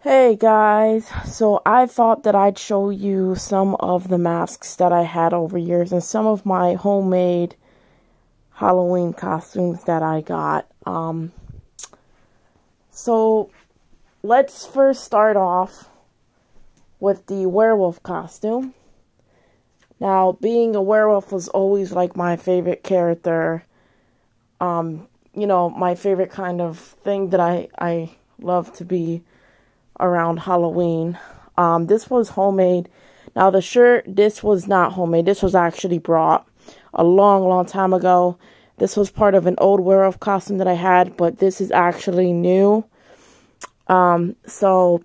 Hey guys, so I thought that I'd show you some of the masks that I had over years and some of my homemade Halloween costumes that I got. So let's first start off with the werewolf costume. Now, being a werewolf was always like my favorite character. My favorite kind of thing that I love to be around Halloween. This was homemade. Now the shirt, this was not homemade. This was actually brought a long time ago. This was part of an old werewolf costume that I had, but this is actually new. So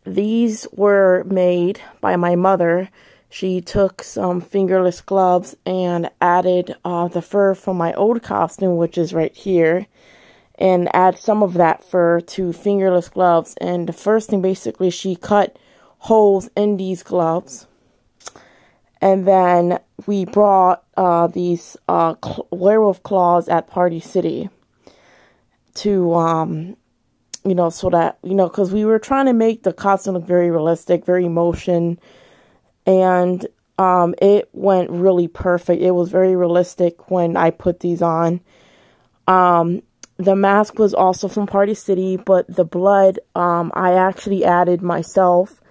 these were made by my mother. She took some fingerless gloves and added the fur from my old costume, which is right here, and add some of that fur to fingerless gloves. And the first thing, basically, she cut holes in these gloves. And then we brought these werewolf claws at Party City to, so that, because we were trying to make the costume look very realistic, very motion. And it went really perfect. It was very realistic when I put these on. The mask was also from Party City, but the blood, I actually added myself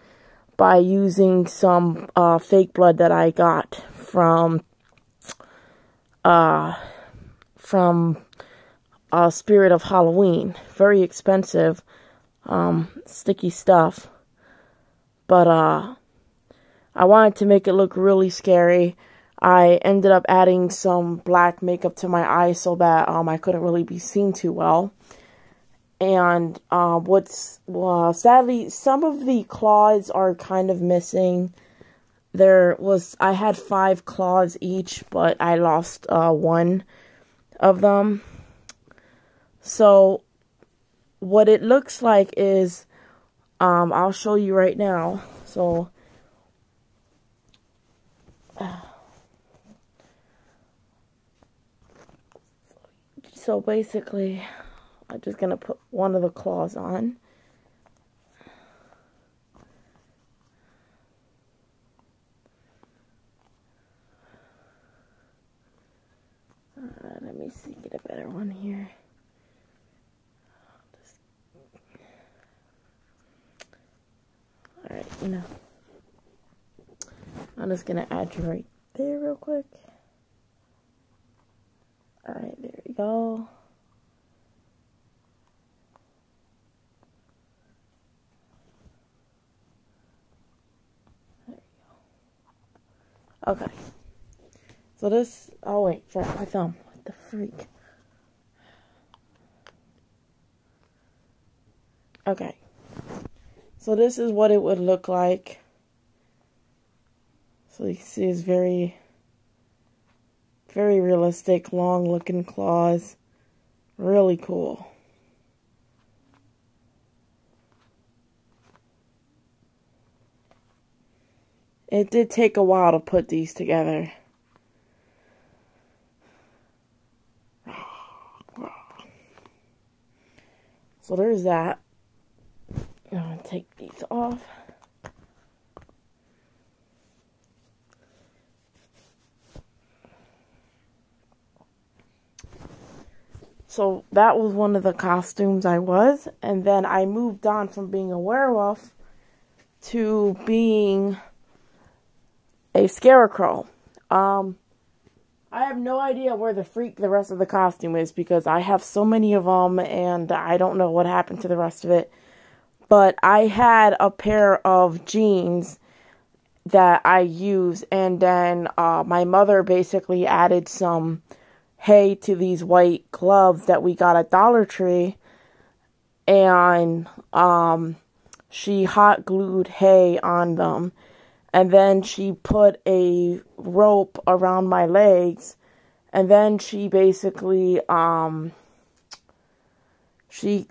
by using some fake blood that I got from Spirit of Halloween. Very expensive, sticky stuff. But I wanted to make it look really scary. I ended up adding some black makeup to my eyes so that I couldn't really be seen too well. And sadly, some of the claws are kind of missing. I had 5 claws each, but I lost one of them. So what it looks like is, I'll show you right now. So basically, I'm just going to put one of the claws on. Let me see, get a better one here. Alright, I'm just going to add you right there real quick. Alright, there we go. There we go. Okay. So this, oh wait, forgot my thumb. What the freak? Okay. So this is what it would look like. So you can see it's very realistic, long looking claws. Really cool. It did take a while to put these together. So there's that. I'm going to take these off. So that was one of the costumes I was. And then I moved on from being a werewolf to being a scarecrow. I have no idea where the rest of the costume is, because I have so many of them and I don't know what happened to the rest of it. But I had a pair of jeans that I used, and then my mother basically added some hay to these white gloves that we got at Dollar Tree, and she hot glued hay on them, and then she put a rope around my legs, and then she basically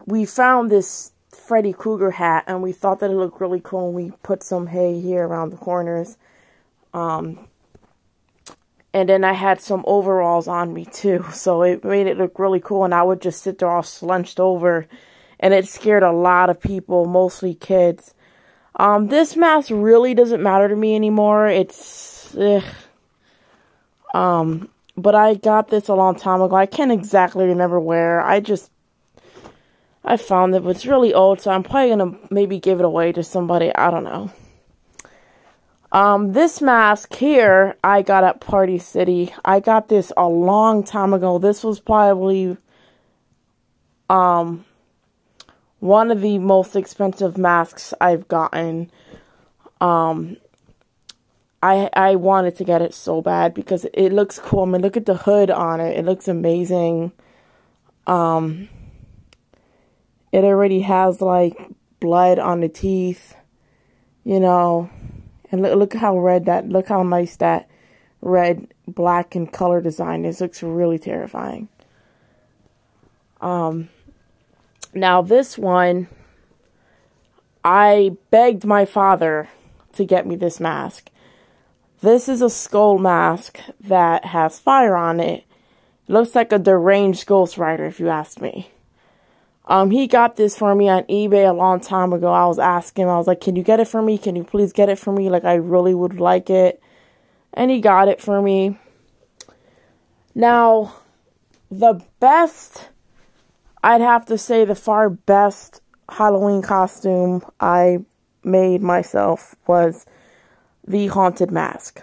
we found this Freddy Krueger hat, and we thought that it looked really cool, and we put some hay here around the corners. And then I had some overalls on me too, so it made it look really cool, and I would just sit there all slunched over and it scared a lot of people, mostly kids. This mask really doesn't matter to me anymore. It's, but I got this a long time ago. I can't exactly remember where. I found it, but it's really old, so I'm probably gonna maybe give it away to somebody. I don't know. This mask here, I got at Party City. I got this a long time ago. This was probably, one of the most expensive masks I've gotten. I wanted to get it so bad because it looks cool. I mean, look at the hood on it. It looks amazing. It already has, like, blood on the teeth, you know. And look how look how nice that red, black, and color design is. It looks really terrifying. Now this one, I begged my father to get me this mask. This is a skull mask that has fire on it. It looks like a deranged Ghost Rider, if you ask me. He got this for me on eBay a long time ago. I was asking him, I was like, can you get it for me? Can you please get it for me? Like, I really would like it. And he got it for me. Now, the best, I'd have to say the far best Halloween costume I made myself was the Haunted Mask.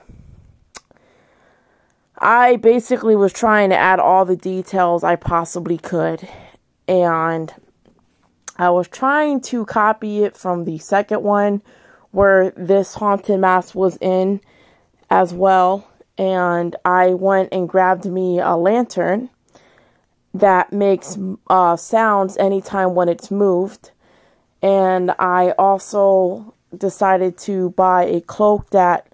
I basically was trying to add all the details I possibly could. And I was trying to copy it from the second one where this Haunted Mask was in as well. And I went and grabbed me a lantern that makes sounds anytime when it's moved. And I also decided to buy a cloak that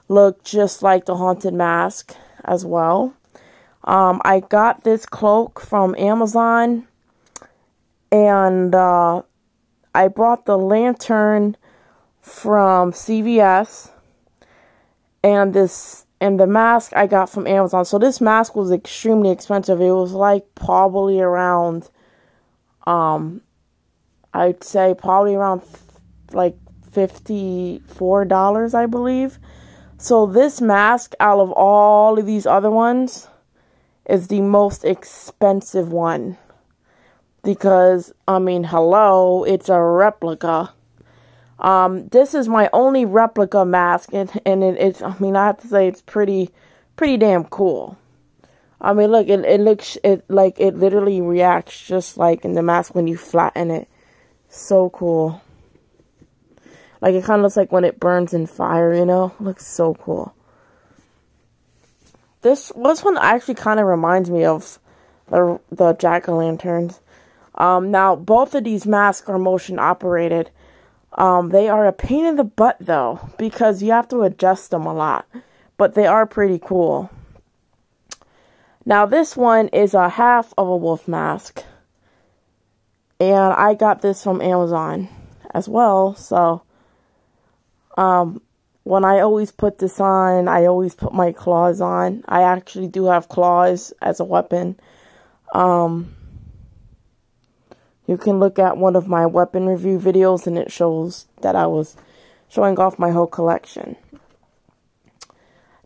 looked just like the Haunted Mask as well. I got this cloak from Amazon. And I brought the lantern from CVS, and the mask I got from Amazon. So this mask was extremely expensive. It was like probably around, I'd say probably around like $54, I believe. So this mask, out of all of these other ones, is the most expensive one. Because, I mean, hello, it's a replica. This is my only replica mask, and it's, I mean, I have to say, it's pretty damn cool. I mean, look, it looks, like, it literally reacts just like in the mask when you flatten it. So cool. Like, it kind of looks like when it burns in fire, you know? It looks so cool. This one actually kind of reminds me of the jack-o'-lanterns. Now, both of these masks are motion operated. They are a pain in the butt, though, because you have to adjust them a lot. But they are pretty cool. Now, this one is a half of a wolf mask. And I got this from Amazon as well. So, when I always put this on, I always put my claws on. I actually do have claws as a weapon. You can look at one of my weapon review videos, and it shows that I was showing off my whole collection.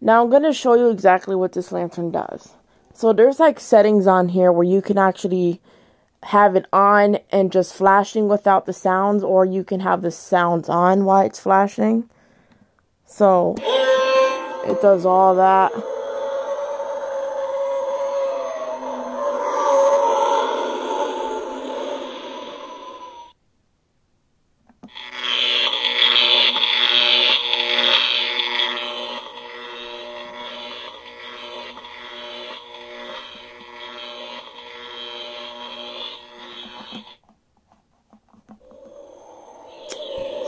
Now I'm going to show you exactly what this lantern does. So there's like settings on here where you can actually have it on and just flashing without the sounds, or you can have the sounds on while it's flashing. So it does all that.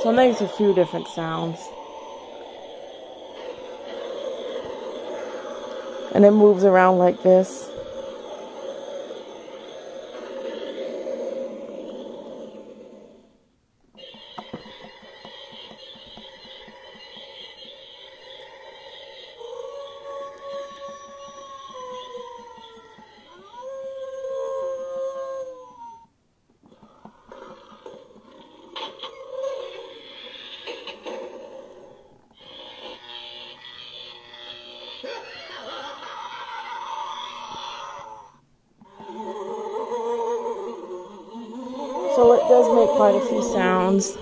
So it makes a few different sounds. And it moves around like this. does make quite a few sounds.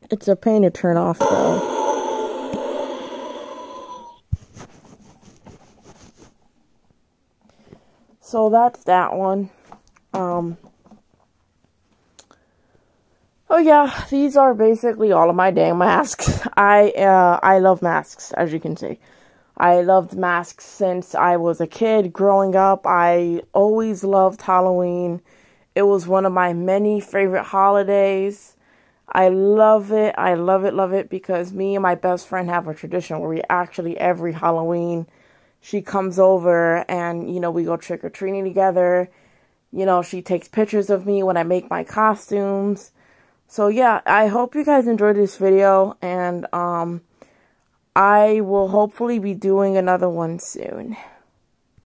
It's a pain to turn off though. So that's that one. Oh yeah, these are basically all of my dang masks. I love masks, as you can see. I loved masks since I was a kid growing up. I always loved Halloween. It was one of my many favorite holidays. I love it. I love it, love it, because me and my best friend have a tradition where we actually, every Halloween, she comes over and, you know, we go trick-or-treating together. You know, she takes pictures of me when I make my costumes. So yeah, I hope you guys enjoyed this video, and I will hopefully be doing another one soon.